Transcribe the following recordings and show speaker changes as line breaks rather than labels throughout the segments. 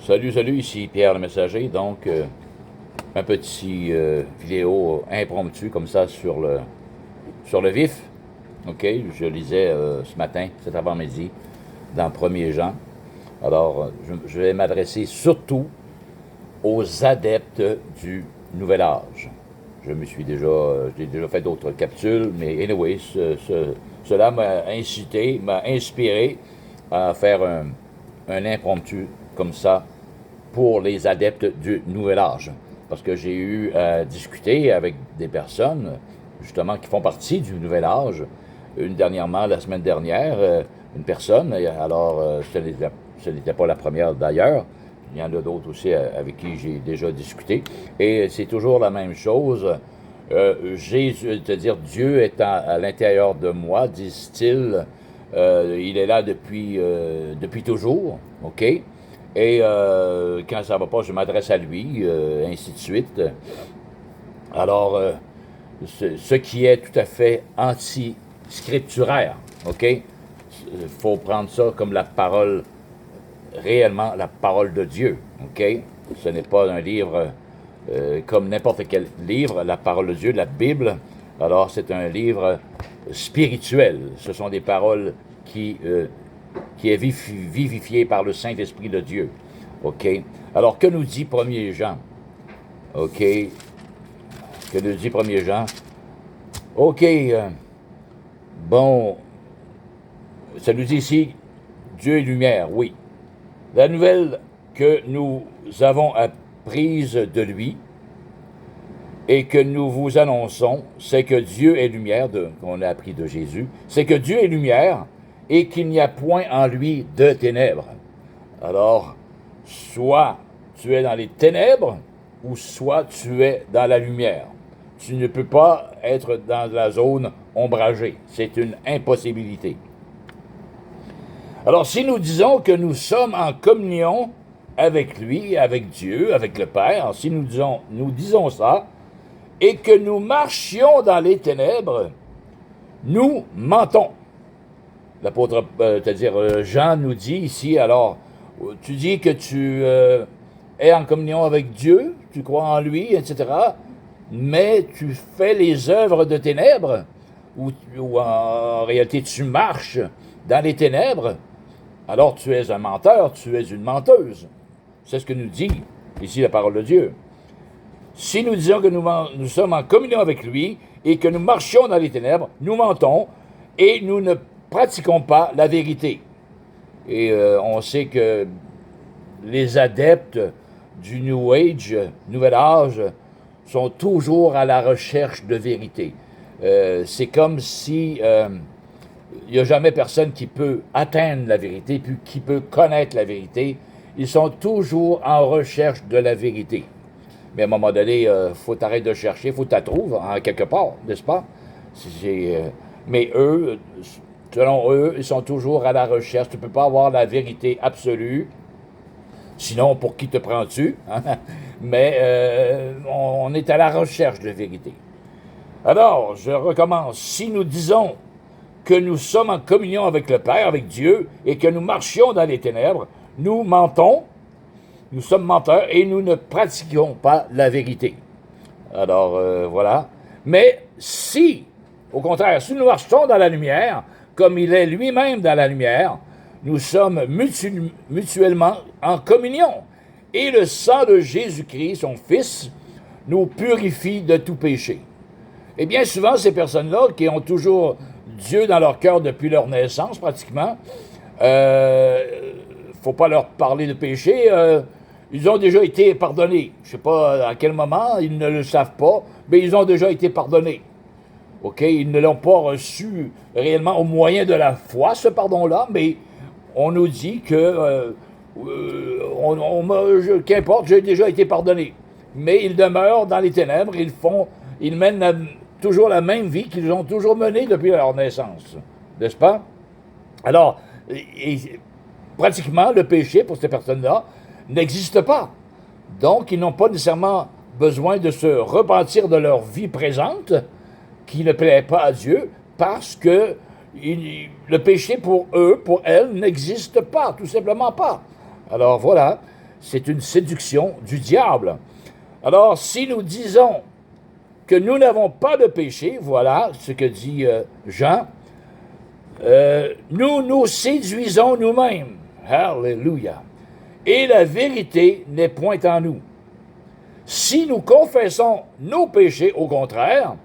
Salut, ici Pierre le Messager. Donc, un petit vidéo impromptu comme ça sur le vif. OK, je lisais ce matin, cet avant-midi, dans 1er Jean. Alors, je vais m'adresser surtout aux adeptes du Nouvel Âge. J'ai déjà fait d'autres capsules, mais anyway, cela m'a incité, m'a inspiré à faire un impromptu comme ça pour les adeptes du Nouvel Âge. Parce que j'ai eu à discuter avec des personnes, justement, qui font partie du Nouvel Âge. Dernièrement, la semaine dernière, une personne, alors ce n'était pas la première d'ailleurs, il y en a d'autres aussi avec qui j'ai déjà discuté, et c'est toujours la même chose. Jésus, c'est-à-dire Dieu est à l'intérieur de moi, disent-ils, il est là depuis toujours, OK? Et quand ça va pas, je m'adresse à lui, ainsi de suite. Alors, ce qui est tout à fait anti-scripturaire, OK? Il faut prendre ça comme la parole, réellement la parole de Dieu, OK? Ce n'est pas un livre comme n'importe quel livre, la parole de Dieu, la Bible. Alors, c'est un livre spirituel. Ce sont des paroles qui est vivifié par le Saint-Esprit de Dieu. OK? Alors, que nous dit 1er Jean? OK? Que nous dit 1er Jean? OK. Bon, ça nous dit ici, Dieu est lumière, oui. La nouvelle que nous avons apprise de lui et que nous vous annonçons, c'est que Dieu est lumière, qu'on a appris de Jésus, c'est que Dieu est lumière et qu'il n'y a point en lui de ténèbres. Alors, soit tu es dans les ténèbres, ou soit tu es dans la lumière. Tu ne peux pas être dans la zone ombragée. C'est une impossibilité. Alors, si nous disons que nous sommes en communion avec lui, avec Dieu, avec le Père, si nous disons ça, et que nous marchions dans les ténèbres, nous mentons. L'apôtre, c'est-à-dire Jean nous dit ici, alors, tu dis que tu es en communion avec Dieu, tu crois en lui, etc., mais tu fais les œuvres de ténèbres, ou en réalité tu marches dans les ténèbres, alors tu es un menteur, tu es une menteuse. C'est ce que nous dit ici la parole de Dieu. Si nous disons que nous sommes en communion avec lui et que nous marchions dans les ténèbres, nous mentons et nous ne pratiquons pas la vérité. Et on sait que les adeptes du New Age, Nouvel Âge, sont toujours à la recherche de vérité. C'est comme si il n'y a jamais personne qui peut atteindre la vérité, puis qui peut connaître la vérité. Ils sont toujours en recherche de la vérité. Mais à un moment donné, faut t'arrêter de chercher, faut que tu la trouves en quelque part, n'est-ce pas? Mais eux, selon eux, ils sont toujours à la recherche. Tu ne peux pas avoir la vérité absolue. Sinon, pour qui te prends-tu? Mais on est à la recherche de vérité. Alors, je recommence. Si nous disons que nous sommes en communion avec le Père, avec Dieu, et que nous marchions dans les ténèbres, nous mentons, nous sommes menteurs, et nous ne pratiquons pas la vérité. Alors, voilà. Mais si, au contraire, si nous marchons dans la lumière, comme il est lui-même dans la lumière, nous sommes mutuellement en communion. Et le sang de Jésus-Christ, son Fils, nous purifie de tout péché. Et bien souvent, ces personnes-là, qui ont toujours Dieu dans leur cœur depuis leur naissance, pratiquement, faut pas leur parler de péché, ils ont déjà été pardonnés. Je ne sais pas à quel moment, ils ne le savent pas, mais ils ont déjà été pardonnés. OK? Ils ne l'ont pas reçu réellement au moyen de la foi, ce pardon-là, mais on nous dit que, qu'importe, j'ai déjà été pardonné. Mais ils demeurent dans les ténèbres, ils mènent toujours la même vie qu'ils ont toujours menée depuis leur naissance. N'est-ce pas? Alors, pratiquement, le péché, pour ces personnes-là, n'existe pas. Donc, ils n'ont pas nécessairement besoin de se repentir de leur vie présente, qui ne plaît pas à Dieu, parce que le péché pour eux, pour elles, n'existe pas, tout simplement pas. Alors voilà, c'est une séduction du diable. Alors, si nous disons que nous n'avons pas de péché, voilà ce que dit Jean, nous nous séduisons nous-mêmes. Alléluia. Et la vérité n'est point en nous. Si nous confessons nos péchés, au contraire,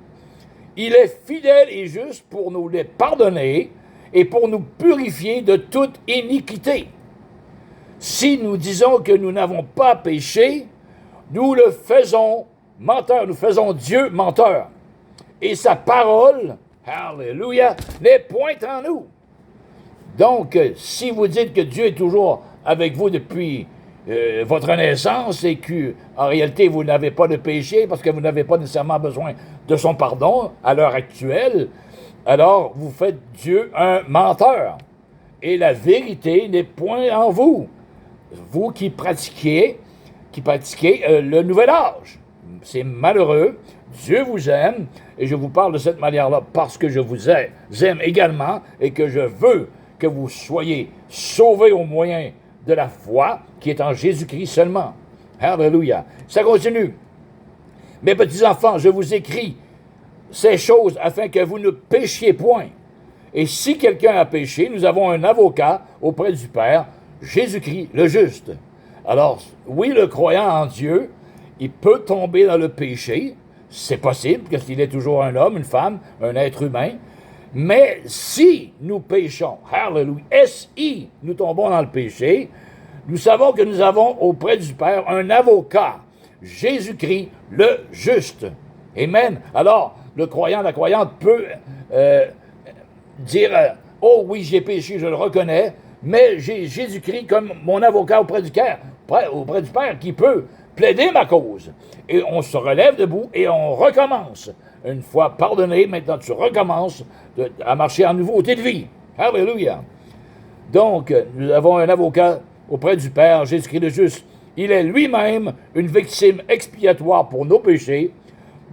il est fidèle et juste pour nous les pardonner et pour nous purifier de toute iniquité. Si nous disons que nous n'avons pas péché, nous le faisons menteur, nous faisons Dieu menteur. Et sa parole, alléluia, n'est point en nous. Donc, si vous dites que Dieu est toujours avec vous depuis votre naissance et qu'en réalité, vous n'avez pas de péché parce que vous n'avez pas nécessairement besoin de son pardon à l'heure actuelle, alors vous faites Dieu un menteur. Et la vérité n'est point en vous. Vous qui pratiquez le nouvel âge. C'est malheureux. Dieu vous aime et je vous parle de cette manière-là parce que je vous aime également et que je veux que vous soyez sauvés au moyen de la foi qui est en Jésus-Christ seulement. Alléluia. Ça continue. Mes petits enfants, je vous écris ces choses afin que vous ne péchiez point. Et si quelqu'un a péché, nous avons un avocat auprès du Père, Jésus-Christ, le juste. Alors, oui, le croyant en Dieu, il peut tomber dans le péché. C'est possible, parce qu'il est toujours un homme, une femme, un être humain. Mais si nous péchons, hallelujah, si nous tombons dans le péché, nous savons que nous avons auprès du Père un avocat, Jésus-Christ, le juste. Amen. Alors, le croyant, la croyante peut dire, oh oui, j'ai péché, je le reconnais, mais j'ai Jésus-Christ comme mon avocat auprès du Père qui peut plaider ma cause. Et on se relève debout et on recommence. Une fois pardonné, maintenant tu recommences à marcher en nouveauté de vie. Alléluia. Donc, nous avons un avocat auprès du Père, Jésus-Christ le juste. Il est lui-même une victime expiatoire pour nos péchés,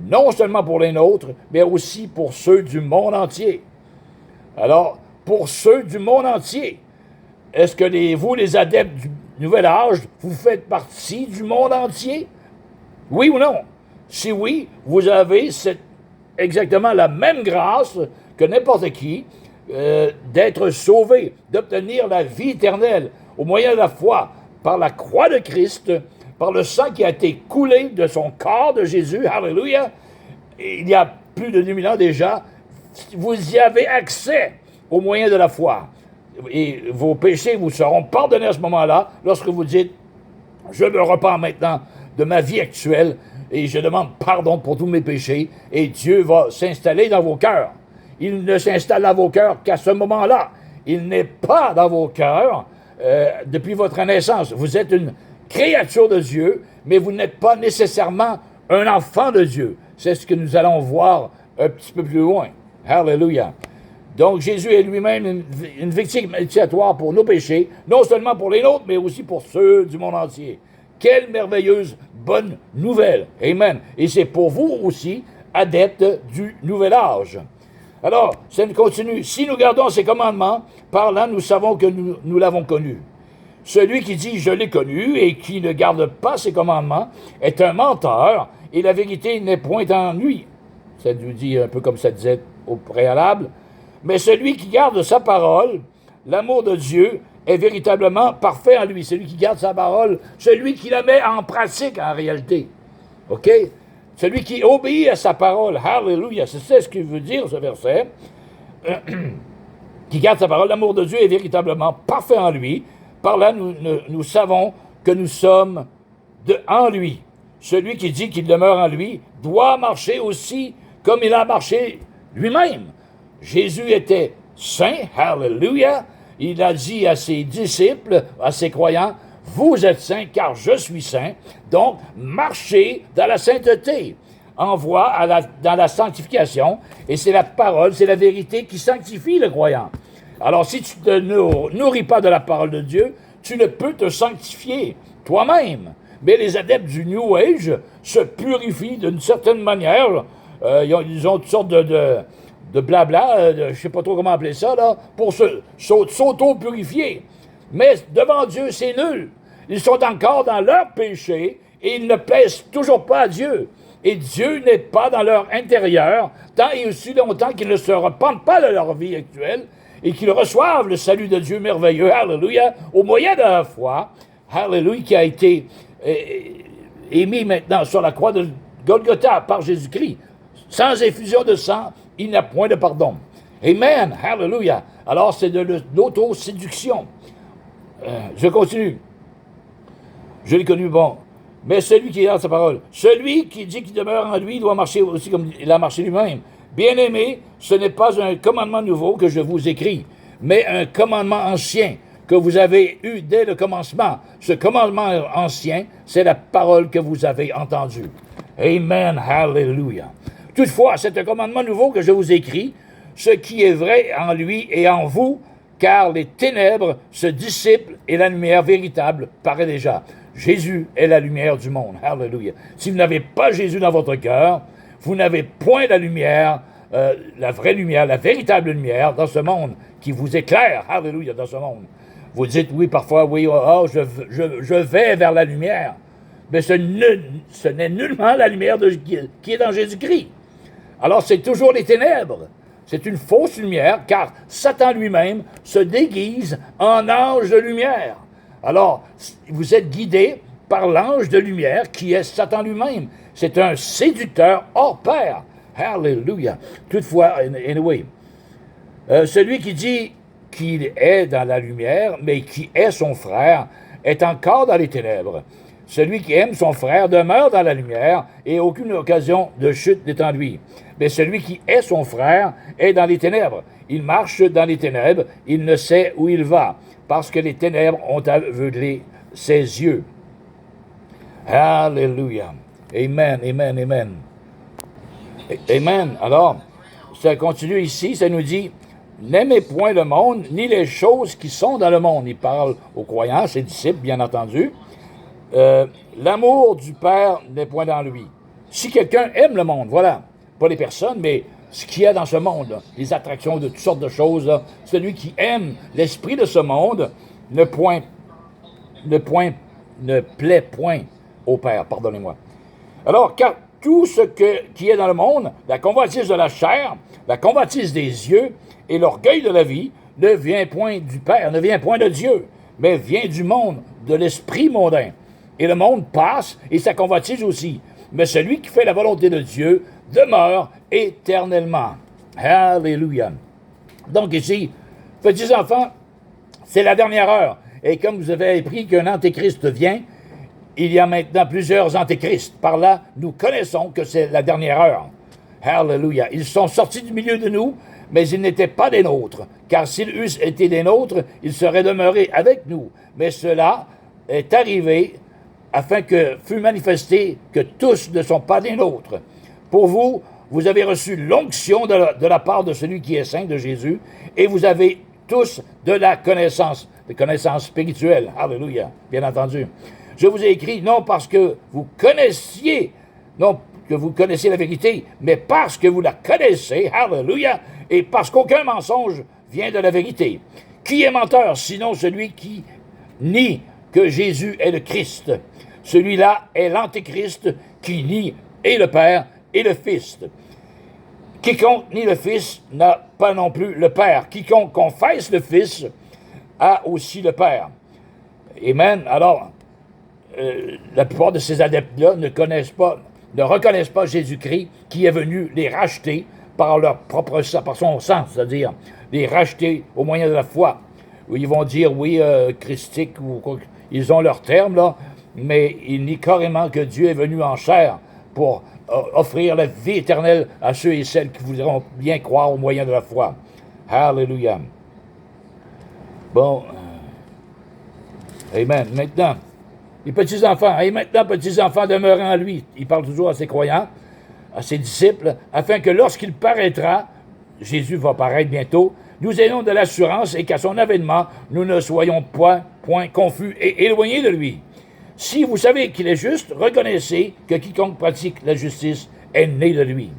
non seulement pour les nôtres, mais aussi pour ceux du monde entier. Alors, pour ceux du monde entier, est-ce que vous, les adeptes du nouvel âge, vous faites partie du monde entier? Oui ou non? Si oui, vous avez exactement la même grâce que n'importe qui d'être sauvé, d'obtenir la vie éternelle au moyen de la foi par la croix de Christ, par le sang qui a été coulé de son corps de Jésus. Alléluia! Il y a plus de 2000 ans déjà, vous y avez accès au moyen de la foi. Et vos péchés vous seront pardonnés à ce moment-là, lorsque vous dites, je me repens maintenant de ma vie actuelle et je demande pardon pour tous mes péchés, et Dieu va s'installer dans vos cœurs. Il ne s'installe dans vos cœurs qu'à ce moment-là. Il n'est pas dans vos cœurs depuis votre naissance. Vous êtes une créature de Dieu, mais vous n'êtes pas nécessairement un enfant de Dieu. C'est ce que nous allons voir un petit peu plus loin. Alléluia. Donc, Jésus est lui-même une victime expiatoire pour nos péchés, non seulement pour les nôtres, mais aussi pour ceux du monde entier. Quelle merveilleuse bonne nouvelle. Amen. Et c'est pour vous aussi, adeptes du nouvel âge. Alors, ça continue. Si nous gardons ses commandements, par là, nous savons que nous l'avons connu. Celui qui dit « je l'ai connu » et qui ne garde pas ses commandements est un menteur, et la vérité n'est point en lui. Ça nous dit un peu comme ça disait au préalable. Mais celui qui garde sa parole, l'amour de Dieu, est véritablement parfait en lui. Celui qui garde sa parole, celui qui la met en pratique en réalité. OK? Celui qui obéit à sa parole, hallelujah, c'est ce qu'il veut dire ce verset, qui garde sa parole, l'amour de Dieu est véritablement parfait en lui. Par là, nous savons que nous sommes en lui. Celui qui dit qu'il demeure en lui doit marcher aussi comme il a marché lui-même. Jésus était saint, hallelujah. Il a dit à ses disciples, à ses croyants, vous êtes saints car je suis saint. Donc, marchez dans la sainteté. Envoie dans la sanctification. Et c'est la parole, c'est la vérité qui sanctifie le croyant. Alors, si tu ne te nourris pas de la parole de Dieu, tu ne peux te sanctifier toi-même. Mais les adeptes du New Age se purifient d'une certaine manière. Ils ont toutes sortes de blabla, je ne sais pas trop comment appeler ça, là, pour s'auto-purifier. Mais devant Dieu, c'est nul. Ils sont encore dans leur péché et ils ne plaisent toujours pas à Dieu. Et Dieu n'est pas dans leur intérieur tant et aussi longtemps qu'ils ne se repentent pas de leur vie actuelle et qu'ils reçoivent le salut de Dieu merveilleux, alléluia, au moyen de la foi, alléluia, qui a été émis maintenant sur la croix de Golgotha par Jésus-Christ. Sans effusion de sang, il n'y a point de pardon. Amen, hallelujah. Alors c'est de l'autoséduction. Je continue. Je l'ai connu, bon. Mais celui qui est dans sa parole, celui qui dit qu'il demeure en lui, doit marcher aussi comme il a marché lui-même. Bien-aimés, ce n'est pas un commandement nouveau que je vous écris, mais un commandement ancien que vous avez eu dès le commencement. Ce commandement ancien, c'est la parole que vous avez entendue. Amen, hallelujah. Toutefois, c'est un commandement nouveau que je vous écris, ce qui est vrai en lui et en vous, car les ténèbres se dissipent et la lumière véritable paraît déjà. Jésus est la lumière du monde. Hallelujah. Si vous n'avez pas Jésus dans votre cœur, vous n'avez point la lumière, la vraie lumière, la véritable lumière dans ce monde qui vous éclaire. Hallelujah, dans ce monde. Vous dites, oui, parfois, oui, je vais vers la lumière. Mais ce n'est nullement la lumière qui est dans Jésus-Christ. Alors, c'est toujours les ténèbres. C'est une fausse lumière, car Satan lui-même se déguise en ange de lumière. Alors, vous êtes guidé par l'ange de lumière qui est Satan lui-même. C'est un séducteur hors pair. Hallelujah. Toutefois, anyway, celui qui dit qu'il est dans la lumière, mais qui est son frère, est encore dans les ténèbres. Celui qui aime son frère demeure dans la lumière et aucune occasion de chute n'est en lui. Mais celui qui est son frère est dans les ténèbres. Il marche dans les ténèbres, il ne sait où il va, parce que les ténèbres ont aveuglé ses yeux. Alléluia. Amen, amen, amen. Amen. Alors, ça continue ici, ça nous dit, n'aimez point le monde, ni les choses qui sont dans le monde. Il parle aux croyants, ses disciples, bien entendu. L'amour du Père n'est point dans lui. Si quelqu'un aime le monde, voilà, pas les personnes, mais ce qu'il y a dans ce monde, là, les attractions de toutes sortes de choses, là, celui qui aime l'esprit de ce monde ne plaît point au Père, pardonnez-moi. Alors, car tout ce qui est dans le monde, la convoitise de la chair, la convoitise des yeux et l'orgueil de la vie, ne vient point du Père, ne vient point de Dieu, mais vient du monde, de l'esprit mondain. Et le monde passe, et sa convoitise aussi. Mais celui qui fait la volonté de Dieu demeure éternellement. Alléluia. Donc ici, petits enfants, c'est la dernière heure. Et comme vous avez appris qu'un antéchrist vient, il y a maintenant plusieurs antéchrists. Par là, nous connaissons que c'est la dernière heure. Alléluia. Ils sont sortis du milieu de nous, mais ils n'étaient pas des nôtres. Car s'ils eussent été des nôtres, ils seraient demeurés avec nous. Mais cela est arrivé afin que fût manifesté que tous ne sont pas des nôtres. Pour vous, vous avez reçu l'onction de la part de celui qui est saint, de Jésus, et vous avez tous de la connaissance spirituelle. Alléluia, bien entendu. Je vous ai écrit non parce que vous connaissiez, non que vous connaissiez la vérité, mais parce que vous la connaissez, alléluia, et parce qu'aucun mensonge vient de la vérité. Qui est menteur, sinon celui qui nie que Jésus est le Christ? Celui-là est l'antéchrist qui nie et le Père et le Fils. Quiconque nie le Fils n'a pas non plus le Père. Quiconque confesse le Fils a aussi le Père. Amen. Alors, la plupart de ces adeptes-là ne reconnaissent pas Jésus-Christ qui est venu les racheter par leur propre sang, par son sang, c'est-à-dire les racheter au moyen de la foi. Ils vont dire, oui, christique, ou quoi, ils ont leur terme, là, mais ils nient carrément que Dieu est venu en chair pour offrir la vie éternelle à ceux et celles qui voudront bien croire au moyen de la foi. Alléluia. Bon. Amen. Maintenant, les petits-enfants. Et maintenant, petits-enfants, demeurent en lui. Il parle toujours à ses croyants, à ses disciples, afin que lorsqu'il paraîtra, Jésus va paraître bientôt, nous ayons de l'assurance et qu'à son avènement, nous ne soyons point confus et éloignés de lui. Si vous savez qu'il est juste, reconnaissez que quiconque pratique la justice est né de lui.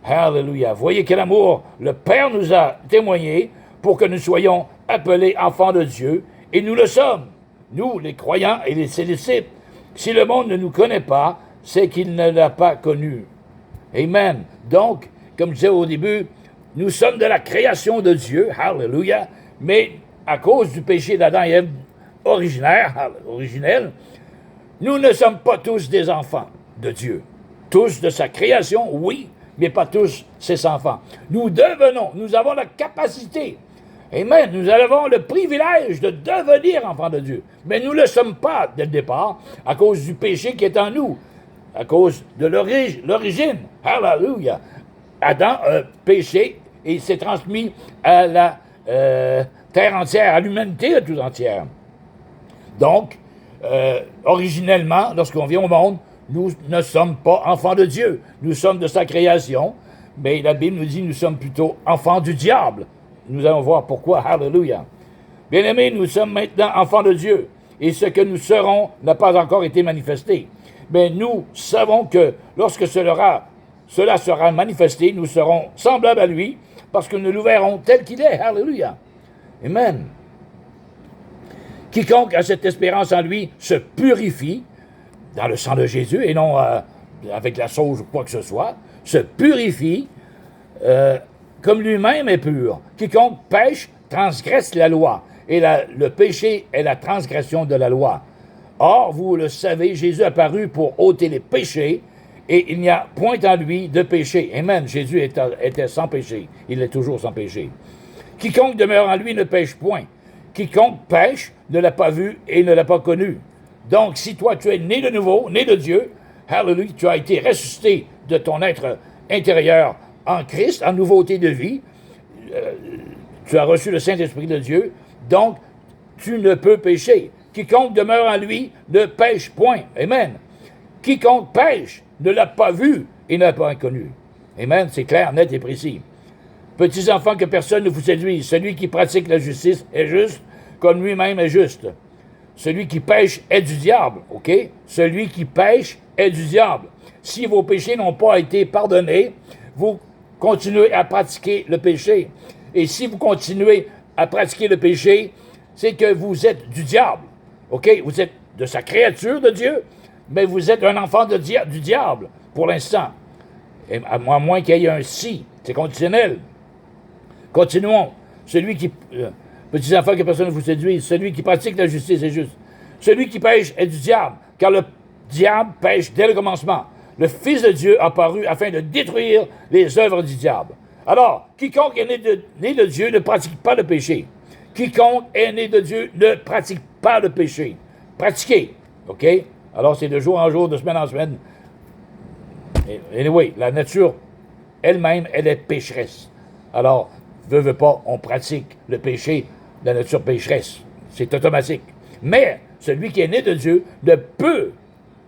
Alléluia. Voyez quel amour le Père nous a témoigné pour que nous soyons appelés enfants de Dieu, et nous le sommes. nous, les croyants et ses disciples. Si le monde ne nous connaît pas, c'est qu'il ne l'a pas connu. Amen. Donc, comme je disais au début, nous sommes de la création de Dieu, hallelujah, mais à cause du péché d'Adam et Ève originel, nous ne sommes pas tous des enfants de Dieu. Tous de sa création, oui, mais pas tous ses enfants. Nous avons la capacité, amen, nous avons le privilège de devenir enfants de Dieu. Mais nous ne le sommes pas dès le départ, à cause du péché qui est en nous, à cause de l'origine. Hallelujah. Adam a péché et s'est transmis à la terre entière, à l'humanité tout entière. Donc, originellement, lorsqu'on vient au monde, nous ne sommes pas enfants de Dieu. Nous sommes de sa création, mais la Bible nous dit que nous sommes plutôt enfants du diable. Nous allons voir pourquoi. Hallelujah. Bien-aimés, nous sommes maintenant enfants de Dieu, et ce que nous serons n'a pas encore été manifesté. Mais nous savons que lorsque cela sera manifesté, nous serons semblables à lui, parce que nous le verrons tel qu'il est. Hallelujah. Amen. Quiconque a cette espérance en lui se purifie dans le sang de Jésus et non avec la sauge ou quoi que ce soit, se purifie comme lui-même est pur. Quiconque pêche transgresse la loi et le péché est la transgression de la loi. Or, vous le savez, Jésus est apparu pour ôter les péchés et il n'y a point en lui de péché. Amen. Jésus était sans péché. Il est toujours sans péché. Quiconque demeure en lui ne pêche point. Quiconque pêche ne l'a pas vu et ne l'a pas connu. Donc, si toi, tu es né de nouveau, né de Dieu, hallelujah, tu as été ressuscité de ton être intérieur en Christ, en nouveauté de vie, tu as reçu le Saint-Esprit de Dieu, donc tu ne peux pécher. Quiconque demeure en lui ne pêche point. Amen. Quiconque pêche ne l'a pas vu et ne l'a pas connu. Amen, c'est clair, net et précis. Petits enfants, que personne ne vous séduise. Celui qui pratique la justice est juste, comme lui-même est juste. Celui qui pêche est du diable, OK? Celui qui pêche est du diable. Si vos péchés n'ont pas été pardonnés, vous continuez à pratiquer le péché. Et si vous continuez à pratiquer le péché, c'est que vous êtes du diable, OK? Vous êtes de sa créature de Dieu, mais vous êtes un enfant du diable, pour l'instant. Et à moins qu'il y ait un si, c'est conditionnel. Continuons. Celui qui... petits enfants, que personne ne vous séduise. Celui qui pratique la justice est juste. Celui qui pêche est du diable, car le diable pêche dès le commencement. Le Fils de Dieu a paru afin de détruire les œuvres du diable. Alors, quiconque est né de Dieu ne pratique pas le péché. Quiconque est né de Dieu ne pratique pas le péché. Pratiquez, OK? Alors, c'est de jour en jour, de semaine en semaine. Anyway, la nature elle-même, elle est pécheresse. Alors, veut pas, on pratique le péché, la nature pécheresse. C'est automatique. Mais celui qui est né de Dieu ne peut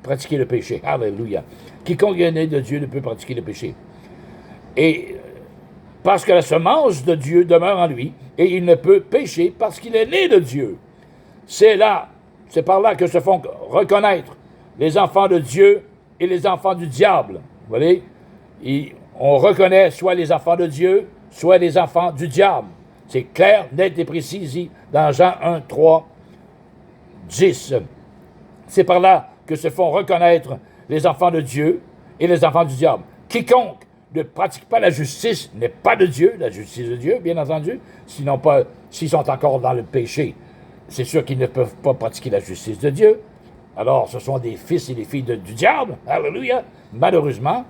pratiquer le péché. Alléluia. Quiconque est né de Dieu ne peut pratiquer le péché. Et parce que la semence de Dieu demeure en lui, et il ne peut pécher parce qu'il est né de Dieu. C'est par là que se font reconnaître les enfants de Dieu et les enfants du diable. Vous voyez? On reconnaît soit les enfants de Dieu, soit les enfants du diable. C'est clair, net et précis ici, dans Jean 1, 3, 10. C'est par là que se font reconnaître les enfants de Dieu et les enfants du diable. Quiconque ne pratique pas la justice n'est pas de Dieu, la justice de Dieu, bien entendu, s'ils sont encore dans le péché. C'est sûr qu'ils ne peuvent pas pratiquer la justice de Dieu. Alors, ce sont des fils et des filles du diable. Alléluia. Malheureusement,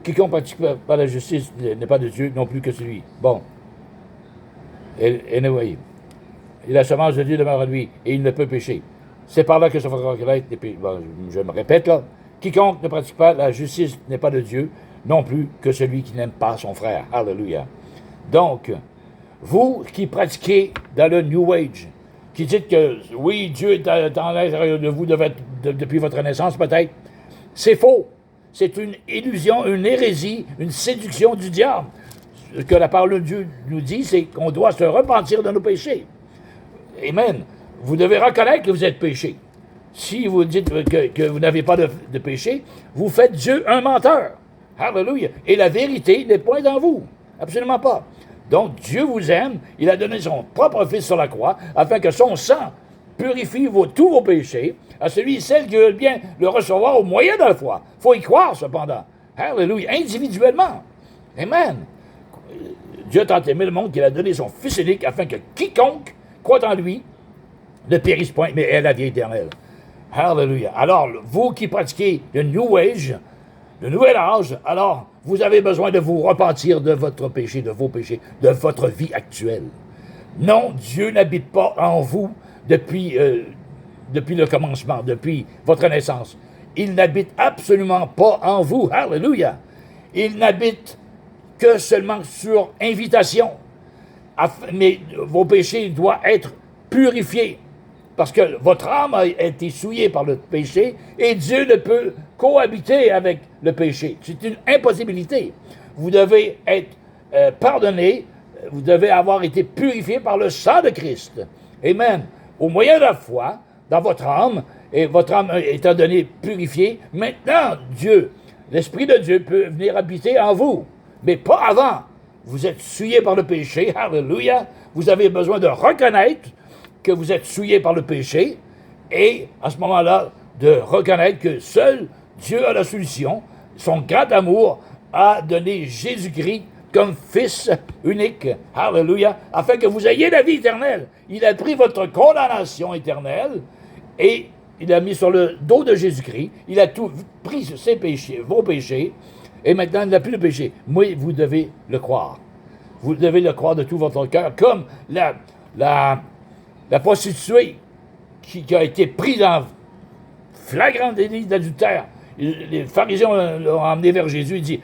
quiconque ne pratique pas la justice n'est pas de Dieu non plus que celui. Bon. Anyway. Et la semence de Dieu demeure en lui, et il ne peut pécher. C'est par là que se font reconnaître les péchés. Bon, je me répète là. Quiconque ne pratique pas la justice n'est pas de Dieu non plus que celui qui n'aime pas son frère. Alléluia. Donc, vous qui pratiquez dans le New Age, qui dites que, oui, Dieu est dans l'intérieur de vous depuis votre naissance, peut-être, c'est faux. C'est une illusion, une hérésie, une séduction du diable. Ce que la parole de Dieu nous dit, c'est qu'on doit se repentir de nos péchés. Amen. Vous devez reconnaître que vous êtes péché. Si vous dites que vous n'avez pas de péché, vous faites Dieu un menteur. Alléluia. Et la vérité n'est point dans vous. Absolument pas. Donc, Dieu vous aime. Il a donné son propre Fils sur la croix afin que son sang purifie tous vos péchés, à celui et celle qui veulent bien le recevoir au moyen de la foi. Il faut y croire, cependant. Alléluia. Individuellement. Amen. Dieu a tant aimé le monde qu'il a donné son Fils unique afin que quiconque croit en lui ne périsse point, mais ait la vie éternelle. Alléluia. Alors, vous qui pratiquez le New Age, le Nouvel Âge, alors, vous avez besoin de vous repentir de votre péché, de vos péchés, de votre vie actuelle. Non, Dieu n'habite pas en vous depuis le commencement, depuis votre naissance. Il n'habite absolument pas en vous. Alléluia. Il n'habite que seulement sur invitation. Mais vos péchés doivent être purifiés. Parce que votre âme a été souillée par le péché et Dieu ne peut cohabiter avec le péché. C'est une impossibilité. Vous devez être pardonné, vous devez avoir été purifié par le sang de Christ. Amen. Au moyen de la foi, dans votre âme, et votre âme étant donnée purifiée, maintenant, Dieu, l'Esprit de Dieu peut venir habiter en vous. Mais pas avant. Vous êtes souillé par le péché. Alléluia. Vous avez besoin de reconnaître que vous êtes souillé par le péché, et à ce moment-là, de reconnaître que seul Dieu a la solution. Son grand amour a donné Jésus-Christ comme Fils unique, alléluia, afin que vous ayez la vie éternelle. Il a pris votre condamnation éternelle, et il a mis sur le dos de Jésus-Christ, il a tout pris sur ses péchés, vos péchés, et maintenant il n'a plus de péché. Mais vous devez le croire. Vous devez le croire de tout votre cœur, comme la prostituée qui a été prise en flagrant délit d'adultère. Les pharisiens l'ont emmené vers Jésus et dit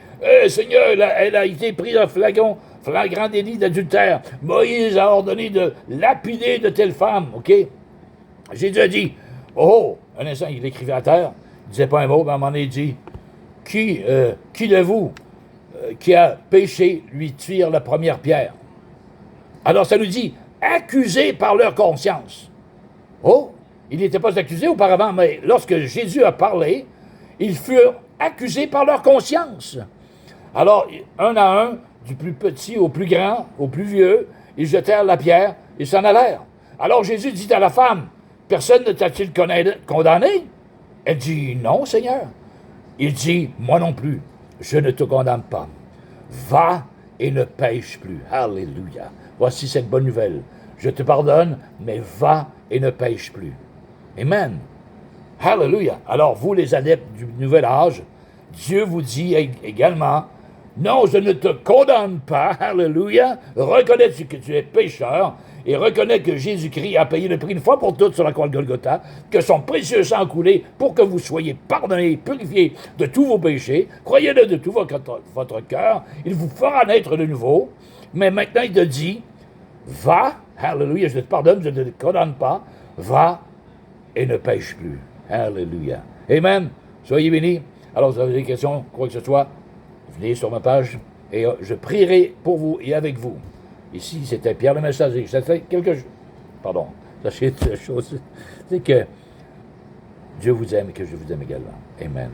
Seigneur, elle a été prise en flagrant délit d'adultère. Moïse a ordonné de lapider de telle femme. OK? Jésus a dit un instant, il écrivait à terre, il ne disait pas un mot, mais à un moment donné, il dit Qui de vous qui a péché lui tire la première pierre? Alors ça nous dit accusés par leur conscience. Ils n'étaient pas accusés auparavant, mais lorsque Jésus a parlé, ils furent accusés par leur conscience. Alors, un à un, du plus petit au plus grand, au plus vieux, ils jetèrent la pierre et s'en allèrent. Alors Jésus dit à la femme, personne ne t'a-t-il condamné? Elle dit, non, Seigneur. Il dit, moi non plus, je ne te condamne pas. Va et ne pêche plus. Alléluia. Voici cette bonne nouvelle. Je te pardonne, mais va et ne pêche plus. Amen. Alléluia. Alors, vous, les adeptes du Nouvel Âge, Dieu vous dit également, non, je ne te condamne pas. Alléluia. Reconnais que tu es pécheur et reconnais que Jésus-Christ a payé le prix une fois pour toutes sur la croix de Golgotha, que son précieux sang a coulé pour que vous soyez pardonnés, purifiés de tous vos péchés. Croyez-le de tout votre cœur. Il vous fera naître de nouveau. Mais maintenant, il te dit, va, alléluia, je te pardonne, je ne te condamne pas, va et ne pêche plus. Alléluia. Amen. Soyez bénis. Alors, si vous avez des questions, quoi que ce soit, venez sur ma page et je prierai pour vous et avec vous. Ici, c'était Pierre le Messager. C'était quelque chose. Pardon. Sachez une chose, c'est que Dieu vous aime et que je vous aime également. Amen.